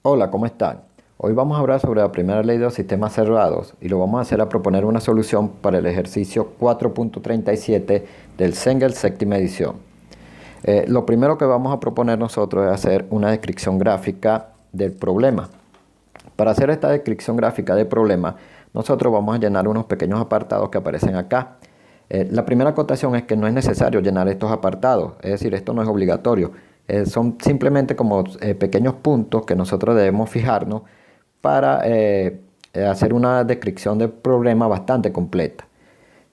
Hola, ¿cómo están? Hoy vamos a hablar sobre la primera ley de los sistemas cerrados y lo vamos a hacer a proponer una solución para el ejercicio 4.37 del Cengel séptima edición. Lo primero que vamos a proponer nosotros es hacer una descripción gráfica del problema. Para hacer esta descripción gráfica del problema, nosotros vamos a llenar unos pequeños apartados que aparecen acá. La primera acotación es que no es necesario llenar estos apartados, es decir, esto no es obligatorio. Son simplemente como pequeños puntos que nosotros debemos fijarnos para hacer una descripción del problema bastante completa.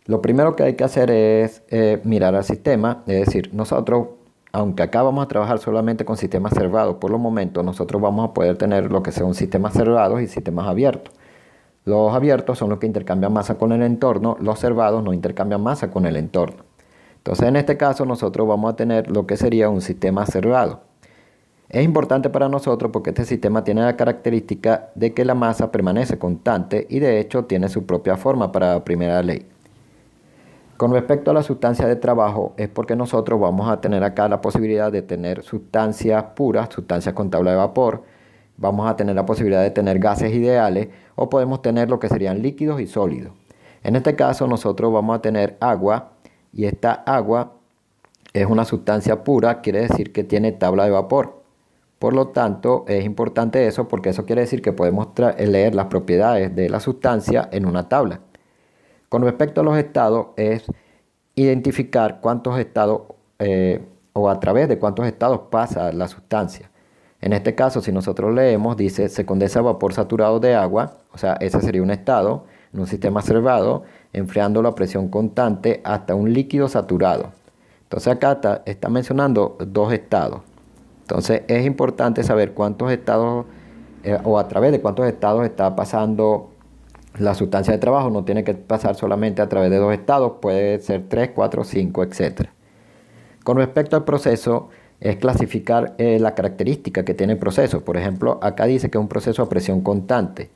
Lo primero que hay que hacer es mirar al sistema, es decir, nosotros, aunque acá vamos a trabajar solamente con sistemas cerrados, por los momentos nosotros vamos a poder tener lo que son sistemas cerrados y sistemas abiertos. Los abiertos son los que intercambian masa con el entorno, los cerrados no intercambian masa con el entorno. Entonces en este caso nosotros vamos a tener lo que sería un sistema cerrado. Es importante para nosotros porque este sistema tiene la característica de que la masa permanece constante y de hecho tiene su propia forma para la primera ley. Con respecto a la sustancia de trabajo es porque nosotros vamos a tener acá la posibilidad de tener sustancias puras, sustancias con tabla de vapor, vamos a tener la posibilidad de tener gases ideales o podemos tener lo que serían líquidos y sólidos. En este caso nosotros vamos a tener agua y esta agua es una sustancia pura, quiere decir que tiene tabla de vapor. Por lo tanto es importante eso porque eso quiere decir que podemos leer las propiedades de la sustancia en una tabla. Con respecto a los estados es identificar cuántos estados o a través de cuántos estados pasa la sustancia. En este caso, si nosotros leemos, dice se condensa vapor saturado de agua, o sea, ese sería un estado en un sistema cerrado, enfriándolo a presión constante hasta un líquido saturado. Entonces acá está mencionando dos estados. Entonces es importante saber cuántos estados o a través de cuántos estados está pasando la sustancia de trabajo. No tiene que pasar solamente a través de dos estados, puede ser 3, 4, 5, etc. Con respecto al proceso, es clasificar la característica que tiene el proceso. Por ejemplo, acá dice que es un proceso a presión constante.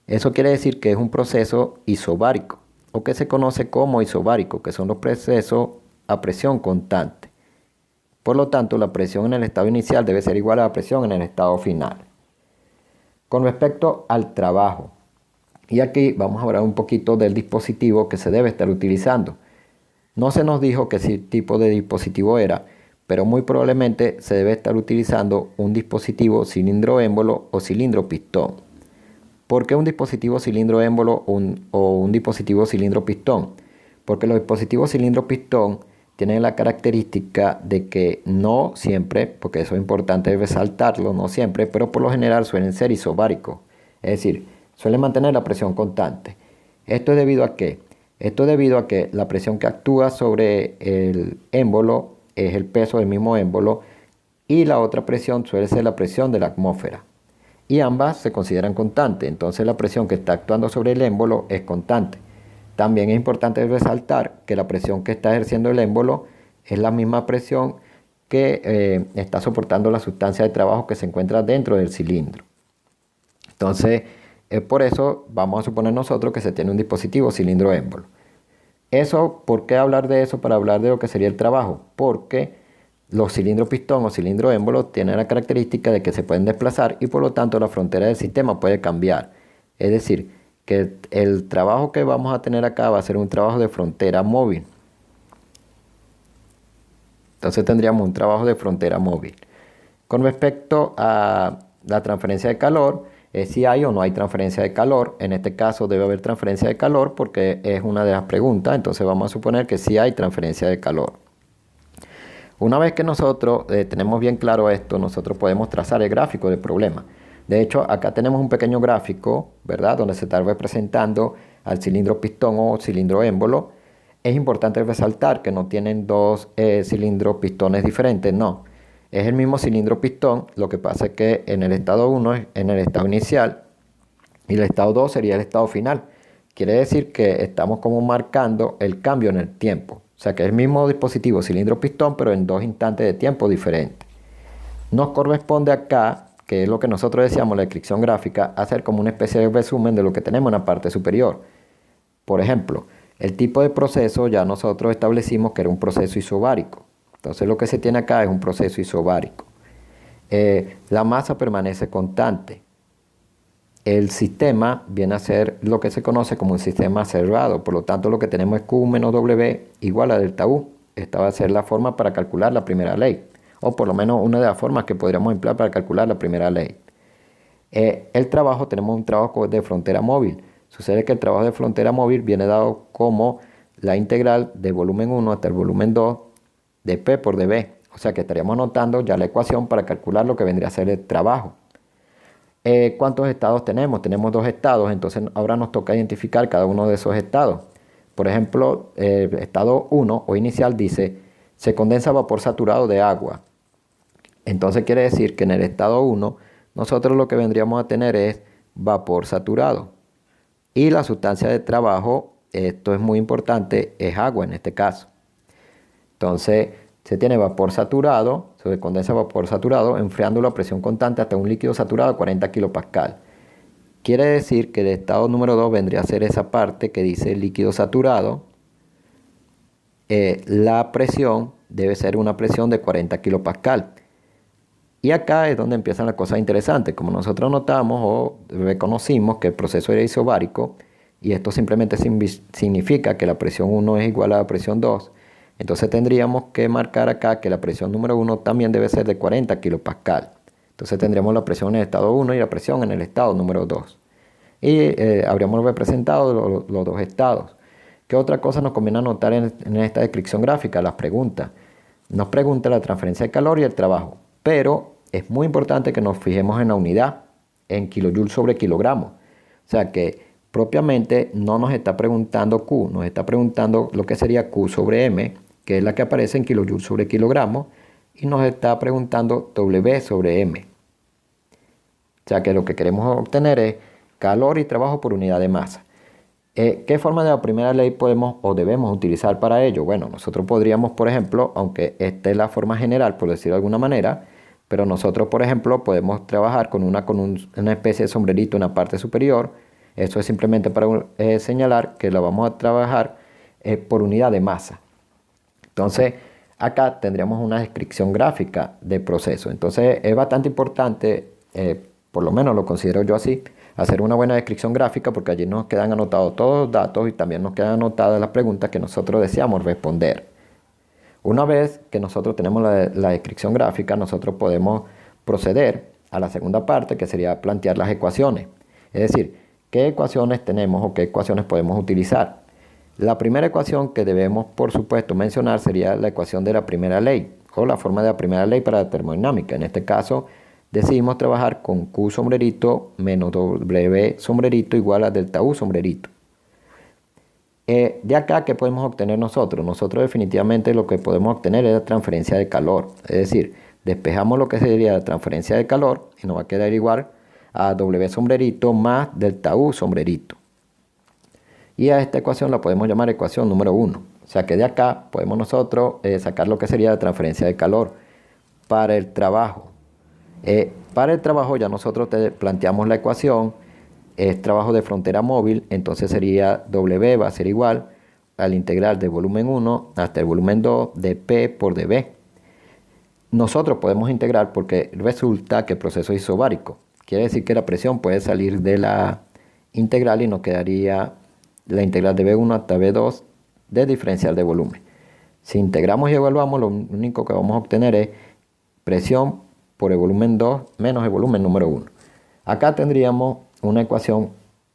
Eso quiere decir que es un proceso isobárico, o que se conoce como isobárico, que son los procesos a presión constante. Por lo tanto, la presión en el estado inicial debe ser igual a la presión en el estado final. Con respecto al trabajo, y aquí vamos a hablar un poquito del dispositivo que se debe estar utilizando. No se nos dijo qué tipo de dispositivo era, pero muy probablemente se debe estar utilizando un dispositivo cilindro-émbolo o cilindro-pistón. ¿Por qué un dispositivo cilindro-émbolo o un dispositivo cilindro-pistón? Porque los dispositivos cilindro-pistón tienen la característica de que no siempre, porque eso es importante resaltarlo, no siempre, pero por lo general suelen ser isobáricos. Es decir, suelen mantener la presión constante. ¿Esto es debido a qué? Esto es debido a que la presión que actúa sobre el émbolo es el peso del mismo émbolo y la otra presión suele ser la presión de la atmósfera. Y ambas se consideran constantes, entonces la presión que está actuando sobre el émbolo es constante. También es importante resaltar que la presión que está ejerciendo el émbolo es la misma presión que está soportando la sustancia de trabajo que se encuentra dentro del cilindro. Entonces, por eso vamos a suponer nosotros que se tiene un dispositivo cilindro-émbolo. ¿Por qué hablar de eso para hablar de lo que sería el trabajo? Porque los cilindros pistón o cilindro émbolo tienen la característica de que se pueden desplazar y por lo tanto la frontera del sistema puede cambiar. Es decir, que el trabajo que vamos a tener acá va a ser un trabajo de frontera móvil. Entonces tendríamos un trabajo de frontera móvil. Con respecto a la transferencia de calor, si hay o no hay transferencia de calor. En este caso debe haber transferencia de calor porque es una de las preguntas. Entonces vamos a suponer que sí hay transferencia de calor. Una vez que nosotros tenemos bien claro esto, nosotros podemos trazar el gráfico del problema. De hecho, acá tenemos un pequeño gráfico, ¿verdad? Donde se está representando al cilindro pistón o cilindro émbolo. Es importante resaltar que no tienen dos cilindros pistones diferentes, no. Es el mismo cilindro pistón, lo que pasa es que en el estado 1 es en el estado inicial y el estado 2 sería el estado final. Quiere decir que estamos como marcando el cambio en el tiempo. O sea que es el mismo dispositivo cilindro-pistón, pero en dos instantes de tiempo diferentes. Nos corresponde acá, que es lo que nosotros decíamos, la descripción gráfica, hacer como una especie de resumen de lo que tenemos en la parte superior. Por ejemplo, el tipo de proceso ya nosotros establecimos que era un proceso isobárico. Entonces lo que se tiene acá es un proceso isobárico. la masa permanece constante. El sistema viene a ser lo que se conoce como un sistema cerrado, por lo tanto lo que tenemos es Q menos W igual a delta U. Esta va a ser la forma para calcular la primera ley, o por lo menos una de las formas que podríamos emplear para calcular la primera ley. El trabajo, tenemos un trabajo de frontera móvil. Sucede que el trabajo de frontera móvil viene dado como la integral de volumen 1 hasta el volumen 2 de P por dB. O sea que estaríamos anotando ya la ecuación para calcular lo que vendría a ser el trabajo. ¿Cuántos estados tenemos? Tenemos 2 estados, entonces ahora nos toca identificar cada uno de esos estados. Por ejemplo, estado 1 o inicial dice, se condensa vapor saturado de agua. Entonces quiere decir que en el estado 1 nosotros lo que vendríamos a tener es vapor saturado. Y la sustancia de trabajo, esto es muy importante, es agua en este caso. Entonces se tiene vapor saturado, se condensa vapor saturado, enfriándolo a presión constante hasta un líquido saturado a 40 kPa. Quiere decir que el estado número 2 vendría a ser esa parte que dice líquido saturado. La presión debe ser una presión de 40 kPa. Y acá es donde empiezan las cosas interesantes. Como nosotros notamos o reconocimos que el proceso era isobárico, y esto simplemente significa que la presión 1 es igual a la presión 2, entonces tendríamos que marcar acá que la presión número 1 también debe ser de 40 kPa. Entonces tendríamos la presión en el estado 1 y la presión en el estado número 2. Y habríamos representado los dos estados. ¿Qué otra cosa nos conviene anotar en esta descripción gráfica? Las preguntas. Nos pregunta la transferencia de calor y el trabajo. Pero es muy importante que nos fijemos en la unidad, en kilojoules sobre kilogramo. O sea que propiamente no nos está preguntando Q, nos está preguntando lo que sería Q sobre M, que es la que aparece en kilojoules sobre kilogramo, y nos está preguntando W sobre M. O sea que lo que queremos obtener es calor y trabajo por unidad de masa. ¿Qué forma de la primera ley podemos o debemos utilizar para ello? Bueno, nosotros podríamos, por ejemplo, aunque esta es la forma general, por decirlo de alguna manera, pero nosotros, por ejemplo, podemos trabajar con una especie de sombrerito en la parte superior. Eso es simplemente para señalar que la vamos a trabajar por unidad de masa. Entonces, acá tendríamos una descripción gráfica del proceso. Entonces, es bastante importante, por lo menos lo considero yo así, hacer una buena descripción gráfica, porque allí nos quedan anotados todos los datos y también nos quedan anotadas las preguntas que nosotros deseamos responder. Una vez que nosotros tenemos la descripción gráfica, nosotros podemos proceder a la segunda parte, que sería plantear las ecuaciones. Es decir, ¿qué ecuaciones tenemos o qué ecuaciones podemos utilizar? La primera ecuación que debemos, por supuesto, mencionar sería la ecuación de la primera ley, o la forma de la primera ley para la termodinámica. En este caso, decidimos trabajar con Q sombrerito menos W sombrerito igual a delta U sombrerito. De acá, ¿qué podemos obtener nosotros? Nosotros definitivamente lo que podemos obtener es la transferencia de calor. Es decir, despejamos lo que sería la transferencia de calor y nos va a quedar igual a W sombrerito más delta U sombrerito. Y a esta ecuación la podemos llamar ecuación número 1. O sea que de acá podemos nosotros sacar lo que sería la transferencia de calor para el trabajo. Para el trabajo ya nosotros planteamos la ecuación, es trabajo de frontera móvil, entonces sería W va a ser igual al integral del volumen 1 hasta el volumen 2 de P por dB. Nosotros podemos integrar porque resulta que el proceso es isobárico. Quiere decir que la presión puede salir de la integral y nos quedaría la integral de B1 hasta B2 de diferencial de volumen. Si integramos y evaluamos, lo único que vamos a obtener es presión por el volumen 2 menos el volumen número 1. Acá tendríamos una ecuación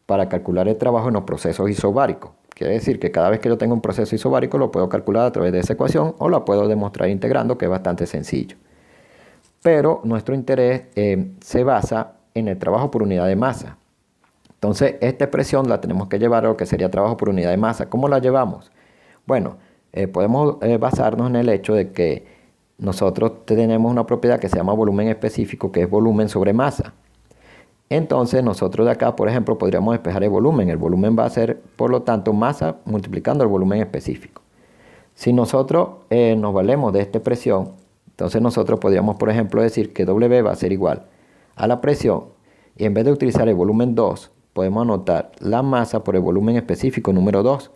para calcular el trabajo en los procesos isobáricos. Quiere decir que cada vez que yo tengo un proceso isobárico lo puedo calcular a través de esa ecuación o la puedo demostrar integrando, que es bastante sencillo. Pero nuestro interés se basa en el trabajo por unidad de masa. Entonces, esta expresión la tenemos que llevar a lo que sería trabajo por unidad de masa. ¿Cómo la llevamos? Bueno, podemos basarnos en el hecho de que nosotros tenemos una propiedad que se llama volumen específico, que es volumen sobre masa. Entonces, nosotros de acá, por ejemplo, podríamos despejar el volumen. El volumen va a ser, por lo tanto, masa multiplicando el volumen específico. Si nosotros nos valemos de esta expresión, entonces nosotros podríamos, por ejemplo, decir que W va a ser igual a la presión, y en vez de utilizar el volumen 2, podemos anotar la masa por el volumen específico número 2,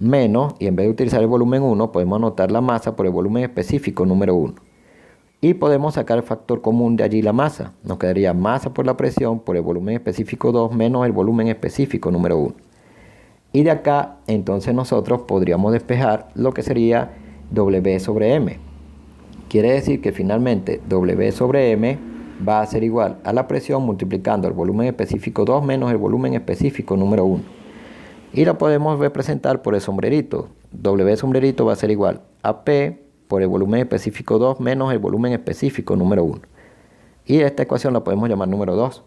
menos, y en vez de utilizar el volumen 1, podemos anotar la masa por el volumen específico número 1. Y podemos sacar el factor común de allí, la masa. Nos quedaría masa por la presión por el volumen específico 2 menos el volumen específico número 1. Y de acá, entonces nosotros podríamos despejar lo que sería W sobre M. Quiere decir que finalmente W sobre M va a ser igual a la presión multiplicando el volumen específico 2 menos el volumen específico número 1. Y lo podemos representar por el sombrerito. W sombrerito va a ser igual a P por el volumen específico 2 menos el volumen específico número 1. Y esta ecuación la podemos llamar número 2.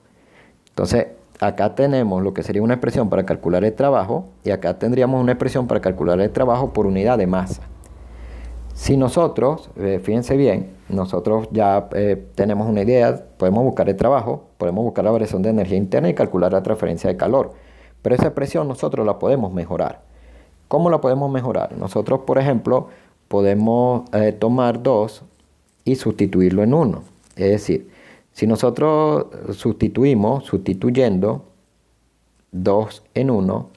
Entonces, acá tenemos lo que sería una expresión para calcular el trabajo y acá tendríamos una expresión para calcular el trabajo por unidad de masa. Si nosotros, fíjense bien, nosotros ya tenemos una idea, podemos buscar el trabajo, podemos buscar la variación de energía interna y calcular la transferencia de calor. Pero esa expresión nosotros la podemos mejorar. ¿Cómo la podemos mejorar? Nosotros, por ejemplo, podemos tomar 2 y sustituirlo en 1. Es decir, si nosotros sustituyendo 2 en 1,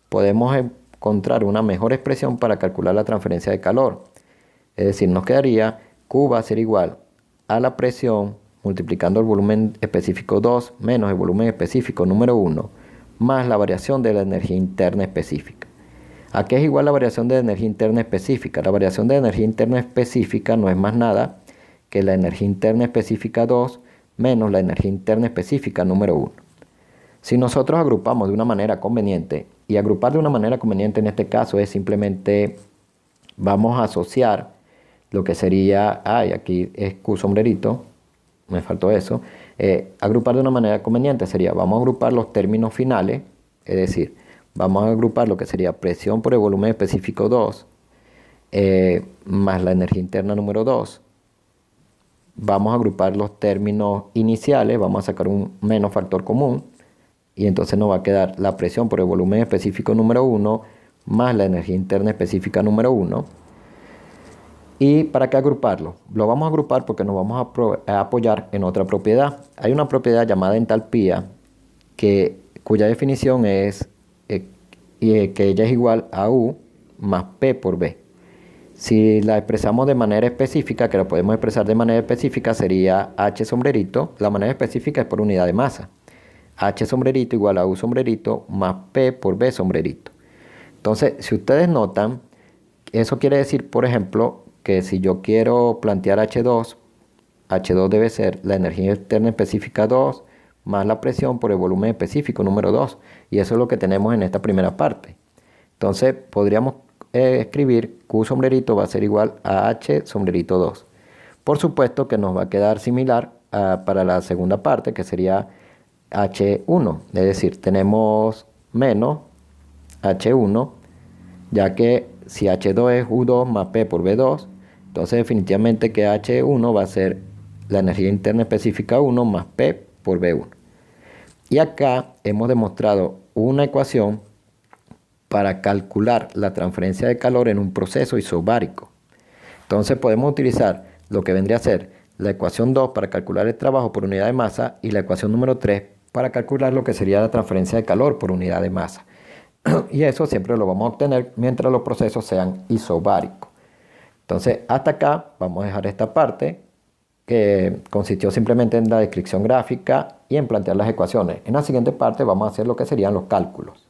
podemos encontrar una mejor expresión para calcular la transferencia de calor. Es decir, nos quedaría Q va a ser igual a la presión multiplicando el volumen específico 2 menos el volumen específico número 1 más la variación de la energía interna específica. ¿A qué es igual la variación de energía interna específica? La variación de energía interna específica no es más nada que la energía interna específica 2 menos la energía interna específica número 1. Si nosotros agrupamos de una manera conveniente, y agrupar de una manera conveniente en este caso es simplemente, vamos a asociar lo que sería, aquí es Q sombrerito, me faltó eso, agrupar de una manera conveniente sería, vamos a agrupar los términos finales, es decir, vamos a agrupar lo que sería presión por el volumen específico 2, más la energía interna número 2, vamos a agrupar los términos iniciales, vamos a sacar un menos factor común, y entonces nos va a quedar la presión por el volumen específico número 1, más la energía interna específica número 1. ¿Y para qué agruparlo? Lo vamos a agrupar porque nos vamos a apoyar en otra propiedad. Hay una propiedad llamada entalpía cuya definición es que ella es igual a U más P por B. Si la expresamos de manera específica, que la podemos expresar de manera específica, sería H sombrerito. La manera específica es por unidad de masa. H sombrerito igual a U sombrerito más P por B sombrerito. Entonces, si ustedes notan, eso quiere decir, por ejemplo, que si yo quiero plantear H2 debe ser la energía interna específica 2 más la presión por el volumen específico número 2. Y eso es lo que tenemos en esta primera parte. Entonces podríamos escribir Q sombrerito va a ser igual a H sombrerito 2. Por supuesto que nos va a quedar similar para la segunda parte, que sería H1. Es decir, tenemos menos H1, ya que si H2 es U2 más P por B2, entonces definitivamente que H1 va a ser la energía interna específica 1 más P por B1. Y acá hemos demostrado una ecuación para calcular la transferencia de calor en un proceso isobárico. Entonces podemos utilizar lo que vendría a ser la ecuación 2 para calcular el trabajo por unidad de masa y la ecuación número 3 para calcular lo que sería la transferencia de calor por unidad de masa. Y eso siempre lo vamos a obtener mientras los procesos sean isobáricos. Entonces, hasta acá vamos a dejar esta parte que consistió simplemente en la descripción gráfica y en plantear las ecuaciones. En la siguiente parte vamos a hacer lo que serían los cálculos.